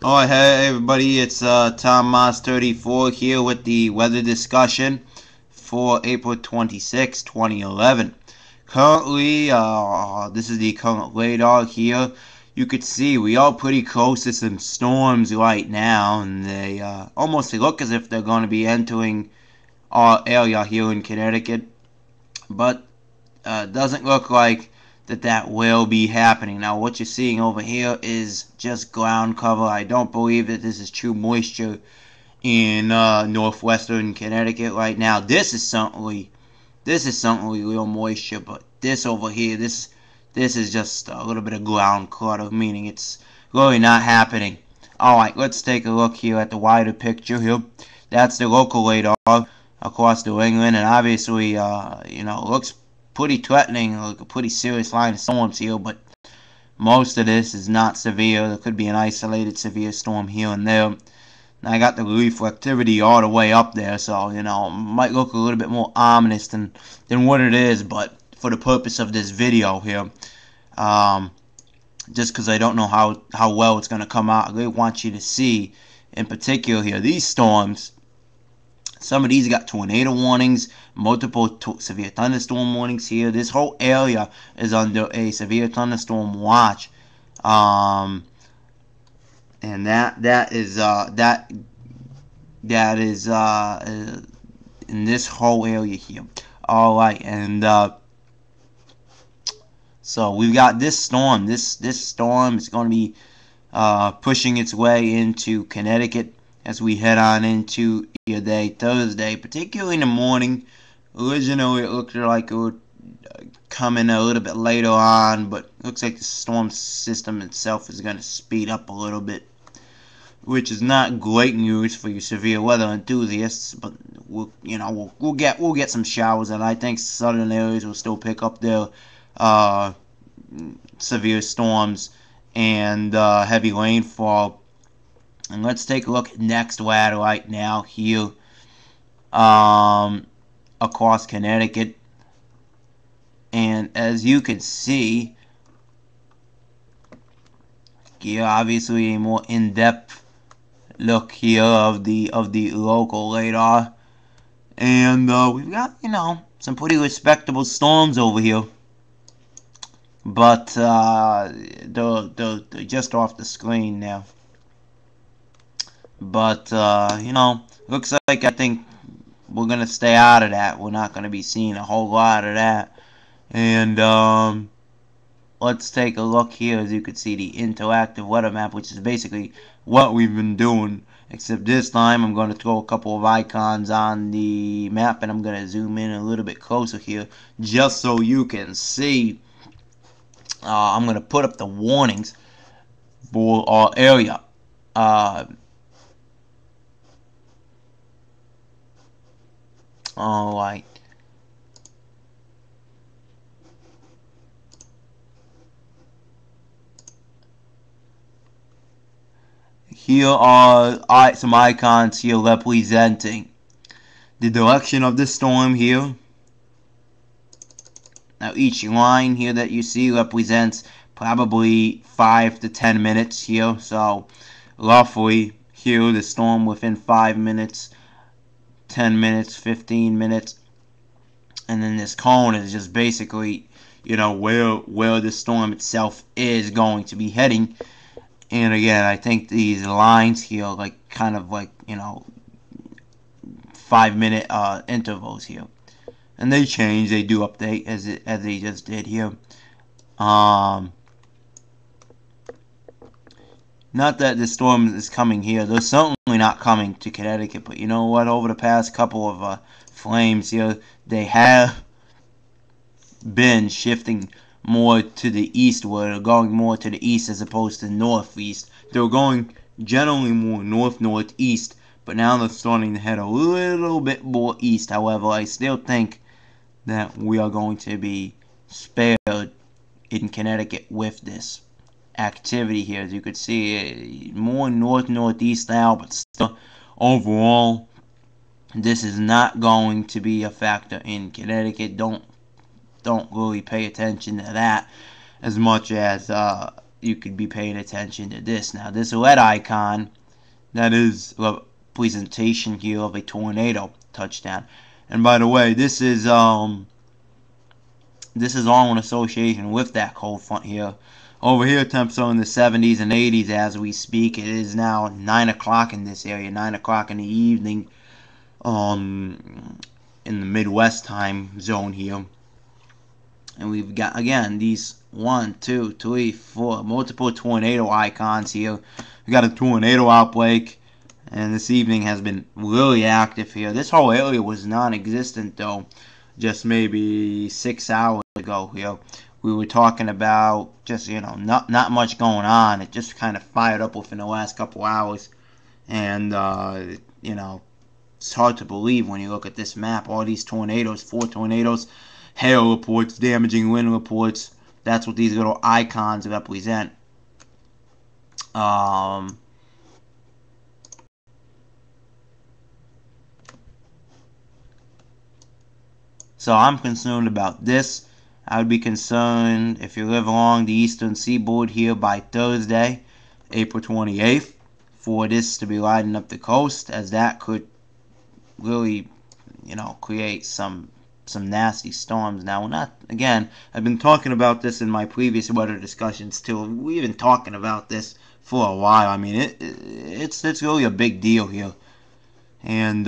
Oh, hey everybody, it's Tom Moss 34 here with the weather discussion for April 26, 2011. Currently, this is the current radar here. You could see we are pretty close to some storms right now, and they almost look as if they're going to be entering our area here in Connecticut, but doesn't look like that will be happening. Now what you're seeing over here is just ground cover. I don't believe that this is true moisture in northwestern Connecticut right now. This is certainly real moisture, but this over here, this is just a little bit of ground clutter, meaning it's really not happening. Alright, let's take a look here at the wider picture here. That's the local radar across New England, and obviously, looks pretty threatening, like a pretty serious line of storms here, but most of this is not severe. There could be an isolated severe storm here and there. Now, I got the reflectivity all the way up there, so, it might look a little bit more ominous than what it is, but for the purpose of this video here, just because I don't know how well it's going to come out, I really want you to see, in particular here, these storms. Some of these got tornado warnings, multiple severe thunderstorm warnings here. This whole area is under a severe thunderstorm watch, and that is in this whole area here. All right, and so we've got this storm. This storm is going to be pushing its way into Connecticut as we head on into your day Thursday, particularly in the morning. Originally it looked like it would come in a little bit later on, but looks like the storm system itself is going to speed up a little bit, which is not great news for you severe weather enthusiasts. But we'll get some showers, and I think southern areas will still pick up their severe storms and heavy rainfall. And let's take a look at NextWeather right now here across Connecticut. And as you can see here, obviously a more in-depth look here of the local radar. And we've got, some pretty respectable storms over here. But they're just off the screen now. But, looks like I think we're going to stay out of that. We're not going to be seeing a whole lot of that. And, let's take a look here. As you can see, the interactive weather map, which is basically what we've been doing. Except this time, I'm going to throw a couple of icons on the map, and I'm going to zoom in a little bit closer here, just so you can see. I'm going to put up the warnings for our area. Alright. Here are some icons here representing the direction of the storm here. Now each line here that you see represents probably 5 to 10 minutes here. So roughly here the storm within 5 minutes, 10 minutes, 15 minutes, and then this cone is just basically, where the storm itself is going to be heading. And again, I think these lines here are kind of 5-minute intervals here, and they change, they do update as they just did here. Not that the storm is coming here. They're certainly not coming to Connecticut, but you know what? Over the past couple of frames here, they have been shifting more to the eastward, or going more to the east as opposed to northeast. They're going generally more northeast, but now they're starting to head a little bit more east. However, I still think that we are going to be spared in Connecticut with this activity here. As you could see, more northeast now, but still overall this is not going to be a factor in Connecticut. Don't really pay attention to that as much as you could be paying attention to this. Now, this red icon, that is a presentation here of a tornado touchdown. And by the way, this is all in association with that cold front here. Over here, temps are in the 70s and 80s as we speak. It is now 9 o'clock in this area, 9 o'clock in the evening, in the Midwest time zone here. And we've got, again, these 1, 2, 3, 4 multiple tornado icons here. We got a tornado outbreak, and this evening has been really active here. This whole area was non-existent though, just maybe 6 hours ago here. We were talking about just, not much going on. It just kind of fired up within the last couple hours, and it's hard to believe when you look at this map. All these tornadoes, 4 tornadoes, hail reports, damaging wind reports. That's what these little icons represent. So I'm concerned about this. I would be concerned if you live along the eastern seaboard here by Thursday, April 28th, for this to be lighting up the coast, as that could really, create some nasty storms. Now, I've been talking about this in my previous weather discussions too. We've been talking about this for a while. I mean, it's really a big deal here, and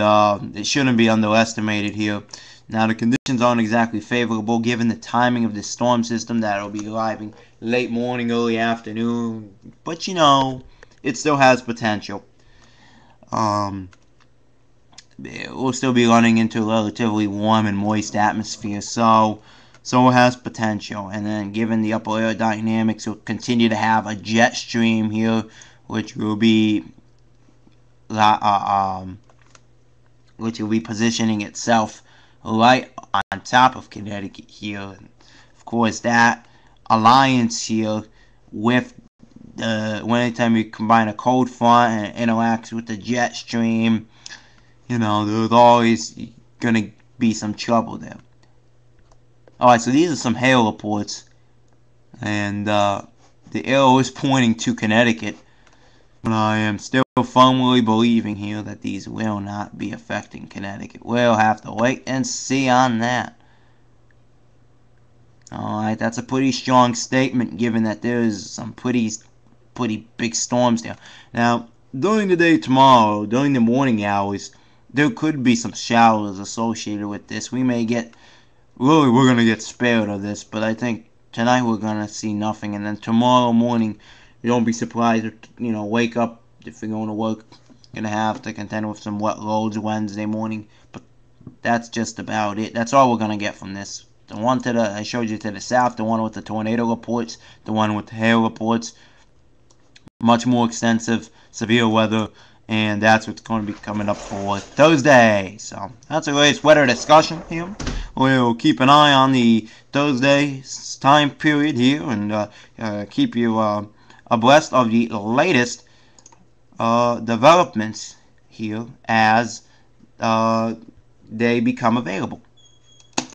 it shouldn't be underestimated here. Now, the conditions aren't exactly favorable given the timing of the storm system that will be arriving late morning, early afternoon, but it still has potential. We'll still be running into a relatively warm and moist atmosphere, so it has potential. And then, given the upper air dynamics, we'll continue to have a jet stream here, which will be positioning itself right on top of Connecticut here. And of course, that alliance here with anytime you combine a cold front and it interacts with the jet stream, there's always going to be some trouble there. Alright, so these are some hail reports, and the arrow is pointing to Connecticut, but I am still firmly believing here that these will not be affecting Connecticut. We'll have to wait and see on that. Alright, that's a pretty strong statement given that there's some pretty big storms there. Now, during the day tomorrow, during the morning hours, there could be some showers associated with this. We're going to get spared of this, but I think tonight we're going to see nothing. And then tomorrow morning, you don't be surprised if, wake up, if you're going to work, you're going to have to contend with some wet roads Wednesday morning. But that's just about it. That's all we're going to get from this. The one I showed you to the south, the one with the tornado reports, the one with the hail reports, much more extensive, severe weather, and that's what's going to be coming up for Thursday. So that's the latest weather discussion here. We'll keep an eye on the Thursday time period here and keep you abreast of the latest developments here as they become available.